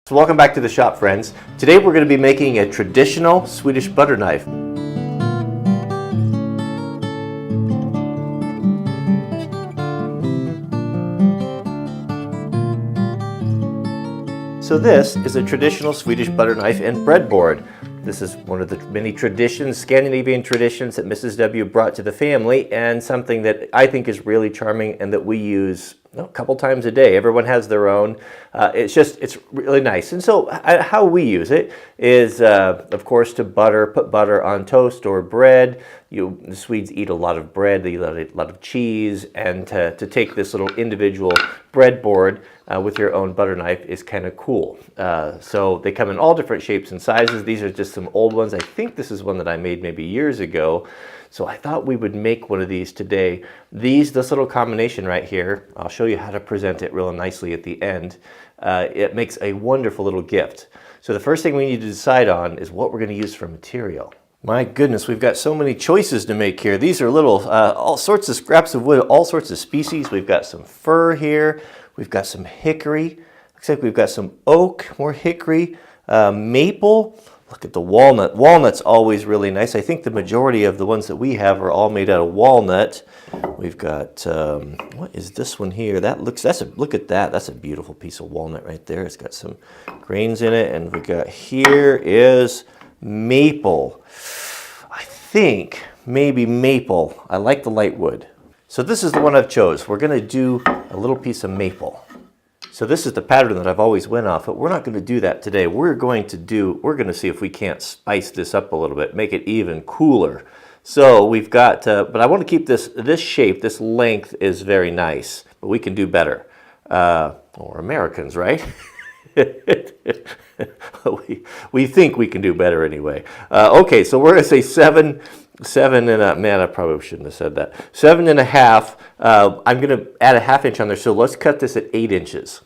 So welcome back to the shop, friends. Today we're going to be making a traditional Swedish butter knife. So this is a traditional Swedish butter knife and breadboard. This is one of the many traditions, Scandinavian traditions, that Mrs. W brought to the family, and something that I think is really charming and that we use a couple times a day. Everyone has their own. It's really nice. And so how we use it is, of course, to put butter on toast or bread. The Swedes eat a lot of bread, they eat a lot of cheese, and to take this little individual breadboard with your own butter knife is kind of cool. So they come in all different shapes and sizes. These are just some old ones. I think this is one that I made maybe years ago. So I thought we would make one of these today. This little combination right here, I'll show you how to present it real nicely at the end. It makes a wonderful little gift. So the first thing we need to decide on is what we're going to use for material. My goodness, we've got so many choices to make here. These are little, all sorts of scraps of wood, all sorts of species. We've got some fir here. We've got some hickory. Looks like we've got some oak, more hickory, maple. Look at the walnut. Walnut's always really nice. I think the majority of the ones that we have are all made out of walnut. We've got, what is this one here? Look at that. That's a beautiful piece of walnut right there. It's got some grains in it. And we got here is maple. I think maybe maple. I like the light wood. So this is the one I've chose. We're going to do a little piece of maple. So this is the pattern that I've always went off, but we're not going to do that today. We're going to see if we can't spice this up a little bit, make it even cooler. So we've got, but I want to keep this shape, this length is very nice, but we can do better. We're Americans, right? we think we can do better anyway. Okay, so we're going to say seven and a, man, I probably shouldn't have said that. 7.5. I'm going to add a 1/2 inch on there, so let's cut this at 8 inches.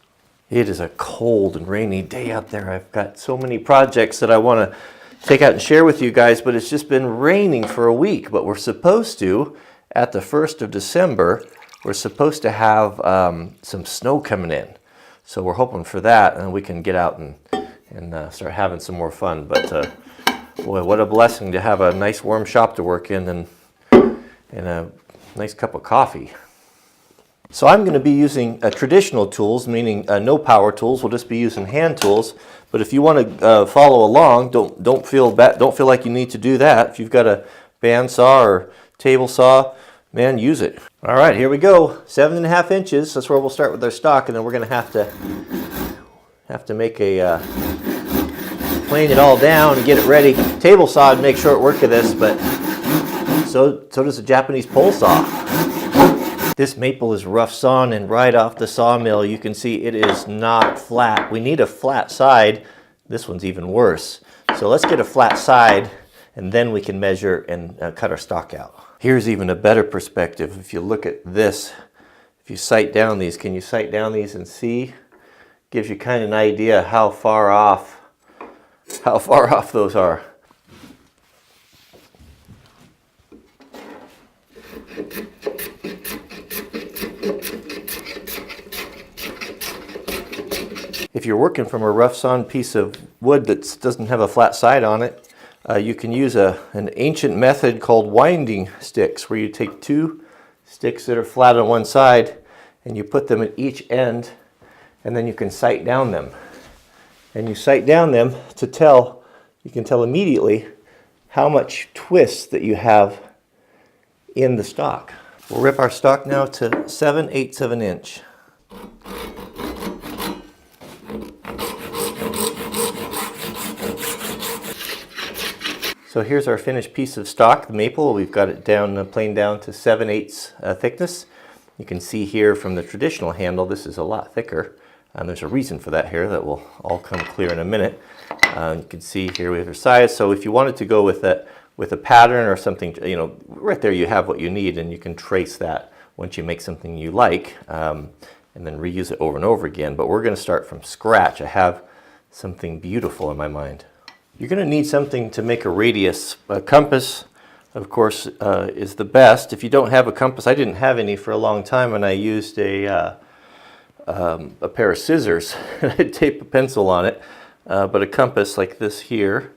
It is a cold and rainy day out there. I've got so many projects that I want to take out and share with you guys, but it's just been raining for a week. But we're supposed to, at the 1st of December, we're supposed to have some snow coming in. So we're hoping for that, and we can get out and start having some more fun. But boy, what a blessing to have a nice warm shop to work in and a nice cup of coffee. So I'm going to be using traditional tools, meaning no power tools. We'll just be using hand tools. But if you want to follow along, don't feel like you need to do that. If you've got a bandsaw or table saw, man, use it. All right, here we go. 7.5 inches. That's where we'll start with our stock, and then we're going to have to make a plane it all down and get it ready. Table saw would make short work of this, but so does a Japanese pole saw. This maple is rough sawn, and right off the sawmill you can see it is not flat. We need a flat side. This one's even worse. So let's get a flat side, and then we can measure and cut our stock out. Here's even a better perspective. If you look at this, if you sight down these, can you sight down these and see? Gives you kind of an idea how far off those are. If you're working from a rough sawn piece of wood that doesn't have a flat side on it, you can use an ancient method called winding sticks, where you take 2 sticks that are flat on one side and you put them at each end, and then you can sight down them. And you sight down them you can tell immediately how much twist that you have in the stock. We'll rip our stock now to 7/8 of an inch. So here's our finished piece of stock, the maple. We've got it down, planed down to 7/8 thickness. You can see here from the traditional handle, this is a lot thicker. And there's a reason for that here that will all come clear in a minute. You can see here we have our size. So if you wanted to go with a pattern or something, right there you have what you need, and you can trace that once you make something you like, and then reuse it over and over again. But we're going to start from scratch. I have something beautiful in my mind. You're going to need something to make a radius. A compass, of course, is the best. If you don't have a compass, I didn't have any for a long time, and I used a a pair of scissors and I'd tape a pencil on it, but a compass like this here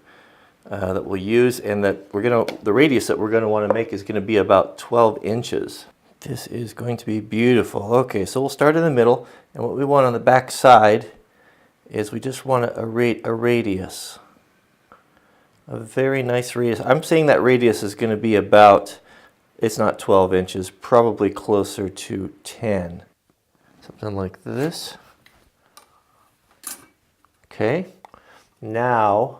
that we'll use, and that the radius that we're going to want to make is going to be about 12 inches. This is going to be beautiful. Okay, so we'll start in the middle, and what we want on the back side is we just want a radius. A very nice radius. I'm saying that radius is going to be about, it's not 12 inches, probably closer to 10. Something like this. Okay. Now,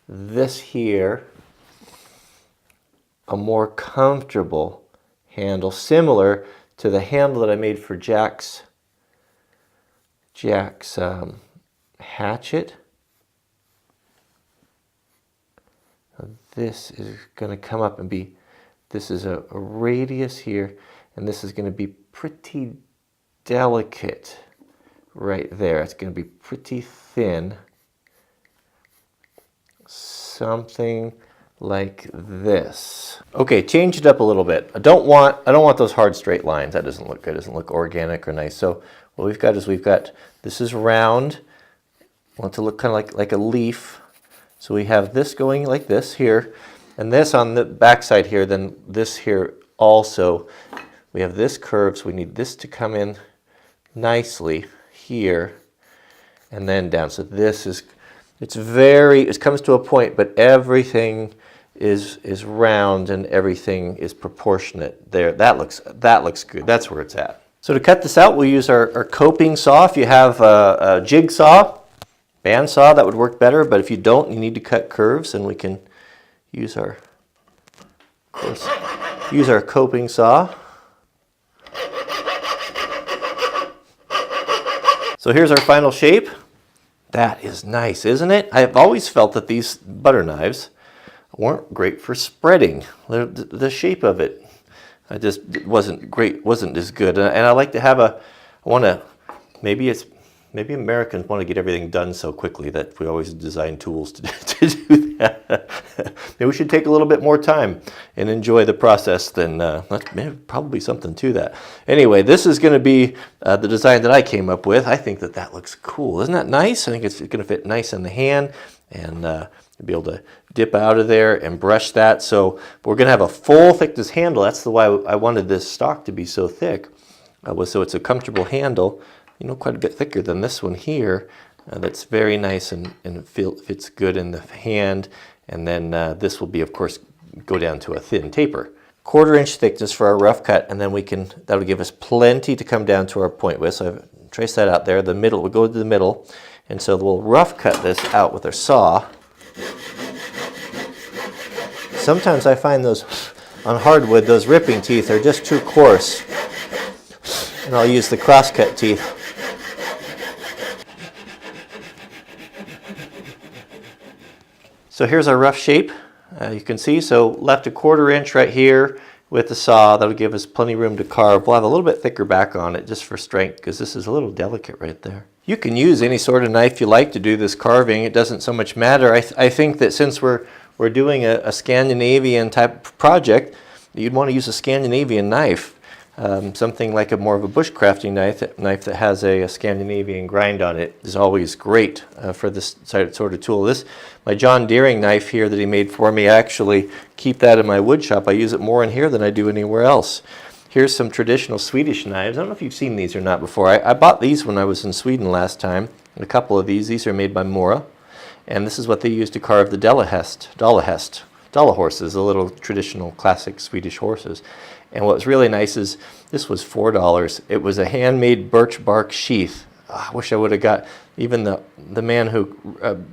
this here, a more comfortable handle, similar to the handle that I made for Jack's hatchet. This is going to come up and be, this is a radius here, and this is going to be pretty delicate right there. It's going to be pretty thin. Something like this. Okay, change it up a little bit. I don't want those hard straight lines. That doesn't look good. It doesn't look organic or nice. So what we've got is this is round. I want it to look kind of like a leaf. So we have this going like this here, and this on the back side here, then this here also. We have this curve, so we need this to come in nicely here and then down. So this is, it comes to a point, but everything is round and everything is proportionate there. That looks good. That's where it's at. So to cut this out, we'll use our coping saw. If you have a jigsaw, bandsaw, that would work better, but if you don't, you need to cut curves, and we can use our coping saw. So here's our final shape. That is nice, isn't it? I've always felt that these butter knives weren't great for spreading. The shape of it, wasn't great, wasn't as good. And I like to have maybe Americans want to get everything done so quickly that we always design tools to do that. Maybe we should take a little bit more time and enjoy the process than, probably something to that. Anyway, this is going to be the design that I came up with. I think that looks cool. Isn't that nice? I think it's going to fit nice in the hand, and be able to dip out of there and brush that. So we're going to have a full thickness handle. That's the why I wanted this stock to be so thick, so it's a comfortable handle. Quite a bit thicker than this one here. That's very nice and fits good in the hand. And then this will be, of course, go down to a thin taper. 1/4 inch thickness for our rough cut, and then that'll give us plenty to come down to our point with. So I've traced that out there. The middle, we'll go to the middle. And so we'll rough cut this out with our saw. Sometimes I find those, on hardwood, those ripping teeth are just too coarse. And I'll use the crosscut teeth. So here's our rough shape. You can see, so left a 1/4 inch right here with the saw. That'll give us plenty of room to carve. We'll have a little bit thicker back on it just for strength, because this is a little delicate right there. You can use any sort of knife you like to do this carving. It doesn't so much matter. I think that since we're doing a Scandinavian type project, you'd want to use a Scandinavian knife. Something like more of a bushcrafting knife that has a Scandinavian grind on it is always great for this sort of tool. My John Deering knife here that he made for me, I actually keep that in my wood shop. I use it more in here than I do anywhere else. Here's some traditional Swedish knives. I don't know if you've seen these or not before. I bought these when I was in Sweden last time. A couple of these. These are made by Mora, and this is what they use to carve the Dala horses, the little traditional classic Swedish horses. And what's really nice is this was $4. It was a handmade birch bark sheath. I wish I would have got, even the man who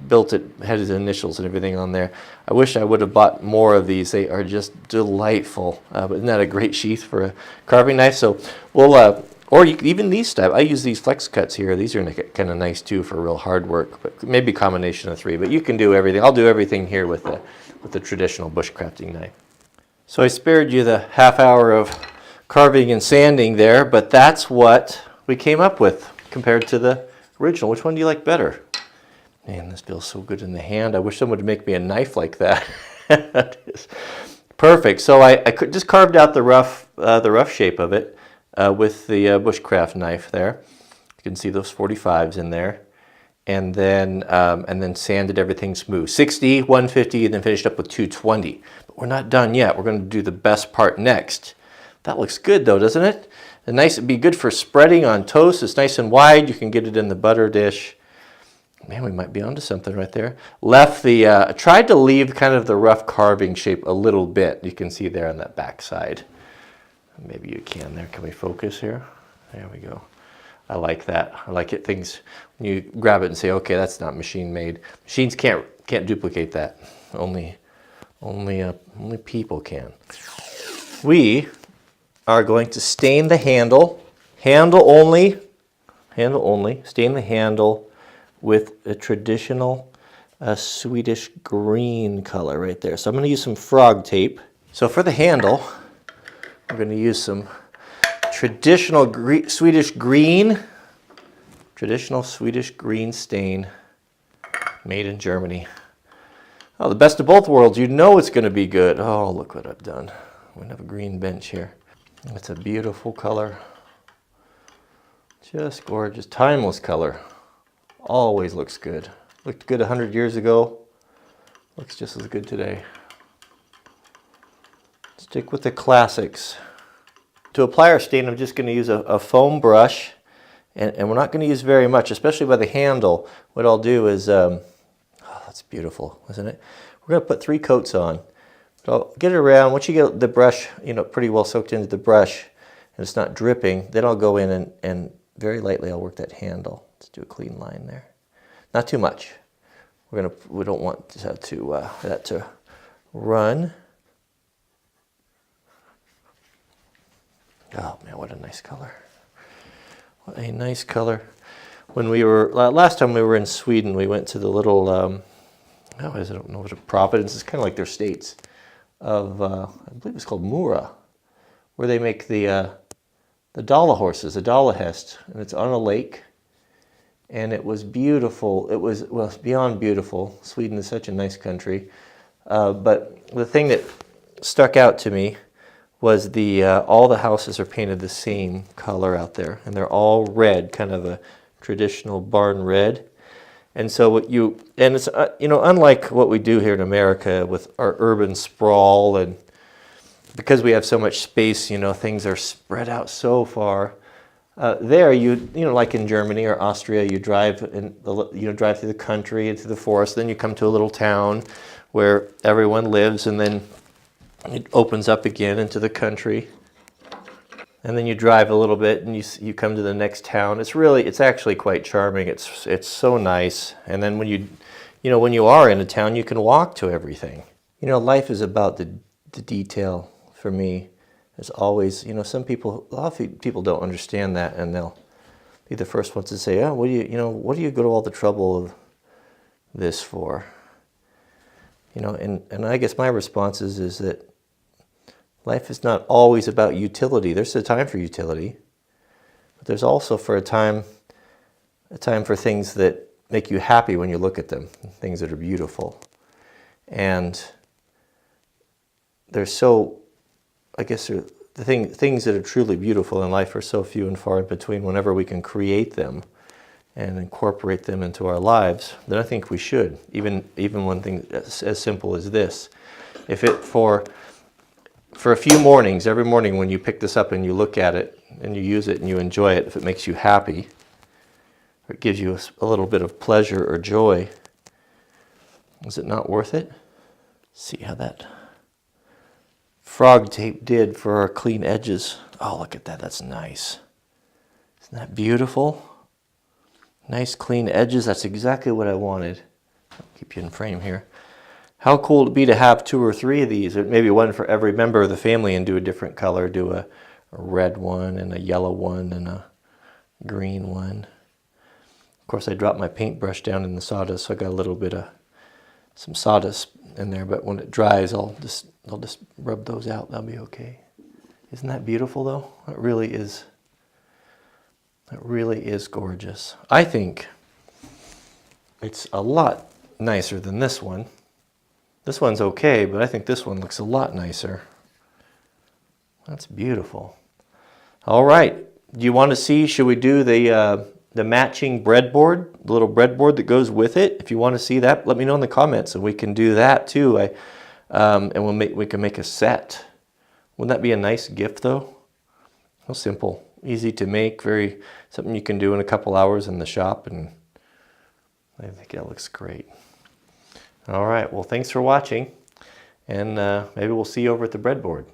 built it had his initials and everything on there. I wish I would have bought more of these. They are just delightful. But isn't that a great sheath for a carving knife? So we'll, even these type. I use these flex cuts here. These are kind of nice too for real hard work, but maybe a combination of 3. But you can do everything. I'll do everything here with the traditional bushcrafting knife. So I spared you the half hour of carving and sanding there, but that's what we came up with compared to the original. Which one do you like better? Man, this feels so good in the hand. I wish someone would make me a knife like that. That is perfect. So I just carved out the rough shape of it with the bushcraft knife there. You can see those 45s in there. And then sanded everything smooth. 60, 150, and then finished up with 220. But we're not done yet. We're going to do the best part next. That looks good though, doesn't it? And nice, it'd be good for spreading on toast. It's nice and wide. You can get it in the butter dish. Man, we might be onto something right there. Tried to leave kind of the rough carving shape a little bit. You can see there on that back side. Maybe you can there. Can we focus here? There we go. I like that. I like it. Things, when you grab it and say, okay, that's not machine made. Machines can't duplicate that. Only people can. We are going to stain the handle only, stain the handle with a traditional Swedish green color right there. So I'm going to use some frog tape. So for the handle, we're going to use some traditional Swedish green stain made in Germany. Oh, the best of both worlds. You know it's going to be good. Oh, look what I've done. We have a green bench here. It's a beautiful color. Just gorgeous. Timeless color. Always looks good. Looked good 100 years ago. Looks just as good today. Stick with the classics. To apply our stain, I'm just going to use a foam brush, and we're not going to use very much, especially by the handle. What I'll do is, oh, that's beautiful, isn't it? We're going to put 3 coats on. But I'll get it around. Once you get the brush, pretty well soaked into the brush, and it's not dripping, then I'll go in and very lightly I'll work that handle. Let's do a clean line there. Not too much. We don't want that to run. Oh man, what a nice color. What a nice color. When we were, last time we were in Sweden, we went to the little, I don't know what a Providence, it's kind of like their states of, I believe it's called Mura, where they make the Dala horses, the Dala hest, and it's on a lake, and it was beautiful. It was, well, beyond beautiful. Sweden is such a nice country. But the thing that stuck out to me was all the houses are painted the same color out there, and they're all red, kind of a traditional barn red. And so it's unlike what we do here in America with our urban sprawl, and because we have so much space, things are spread out so far. There, like in Germany or Austria, you drive drive through the country and through the forest, then you come to a little town where everyone lives, and then it opens up again into the country, and then you drive a little bit and you come to the next town. It's actually quite charming. It's so nice. And then when you are in a town, you can walk to everything. Life is about the detail for me. There's always, a lot of people don't understand that, and they'll be the first ones to say, oh, what do you go to all the trouble of this for? And I guess my response is that life is not always about utility. There's a time for utility, but there's also a time for things that make you happy when you look at them, things that are beautiful. And things that are truly beautiful in life are so few and far in between. Whenever we can create them and incorporate them into our lives, then I think we should, even one thing as simple as this. If it for a few mornings, every morning when you pick this up and you look at it and you use it and you enjoy it, if it makes you happy, or it gives you a little bit of pleasure or joy, is it not worth it? See how that frog tape did for our clean edges. Oh, look at that, that's nice. Isn't that beautiful? Nice clean edges, that's exactly what I wanted. I'll keep you in frame here. How cool would it be to have 2 or 3 of these, or maybe one for every member of the family, and do a different color, do a red one and a yellow one and a green one. Of course, I dropped my paintbrush down in the sawdust, so I got a little bit of some sawdust in there, but when it dries, I'll just rub those out. That'll be okay. Isn't that beautiful though? It really is gorgeous. I think it's a lot nicer than this one. This one's okay, but I think this one looks a lot nicer. That's beautiful. All right. Do you want to see, should we do the the matching breadboard, the little breadboard that goes with it. If you want to see that, let me know in the comments, and we can do that too. And we can make a set. Wouldn't that be a nice gift though? How simple, easy to make, something you can do in a couple hours in the shop, and I think that looks great. All right, well, thanks for watching, and maybe we'll see you over at the breadboard.